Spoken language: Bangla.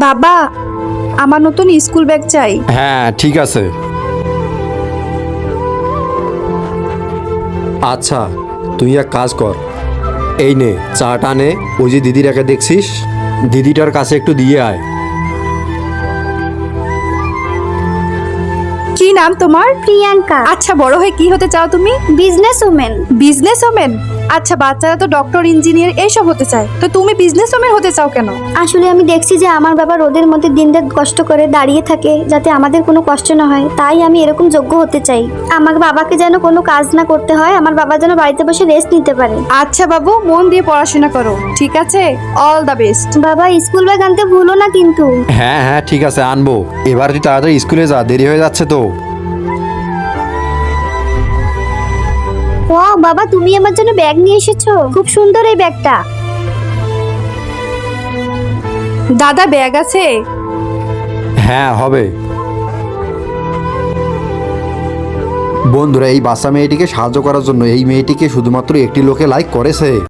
বাবা, আমার নতুন স্কুল ব্যাগ চাই। হ্যাঁ ঠিক আছে। আচ্ছা তুই এক কাজ কর, এই নে চাটা নে, ওই যে দিদিটাকে দেখছিস, দিদিটার কাছে একটু দিয়ে আয়। কি নাম তোমার? প্রিয়াঙ্কা। আচ্ছা, বড় হয়ে কি হতে চাও তুমি? Business women. Business women? আচ্ছা, বাচ্চারা তো ডক্টর, ইঞ্জিনিয়ার এইসব হতে চায়, তো তুমি বিজনেস ওমেন হতে চাও কেন? আসলে আমি দেখছি যে আমার বাবা রোদের মধ্যে দিনরাত কষ্ট করে দাঁড়িয়ে থাকে, যাতে আমাদের কোনো কষ্ট না হয়, তাই আমি এরকম যোগ্য হতে চাই। আমার বাবাকে যেন কোনো কাজ না করতে হয়, আমার বাবা যেন বাড়িতে বসে রেস্ট নিতে পারে। আচ্ছা বাবু, মন দিয়ে পড়াশোনা করো, ঠিক আছে? All the best. বাবা, স্কুল ব্যাগ আনতে ভুলো না কিন্তু। হ্যাঁ হ্যাঁ ঠিক আছে আনবো। এবার তুই তাড়াতাড়ি স্কুলে যা, দেরি হয়ে যাচ্ছে তো। ও বাবা, তুমি আমার জন্য ব্যাগ নিয়ে এসেছো, খুব সুন্দর এই ব্যাগটা। দাদা, ব্যাগ আছে? হ্যাঁ হবে। বন্ধুরা, এই বাচ্চা মেয়েটিকে সাহায্য করার জন্য এই মেয়েটিকে শুধুমাত্র একটি লোকে লাইক করেছে।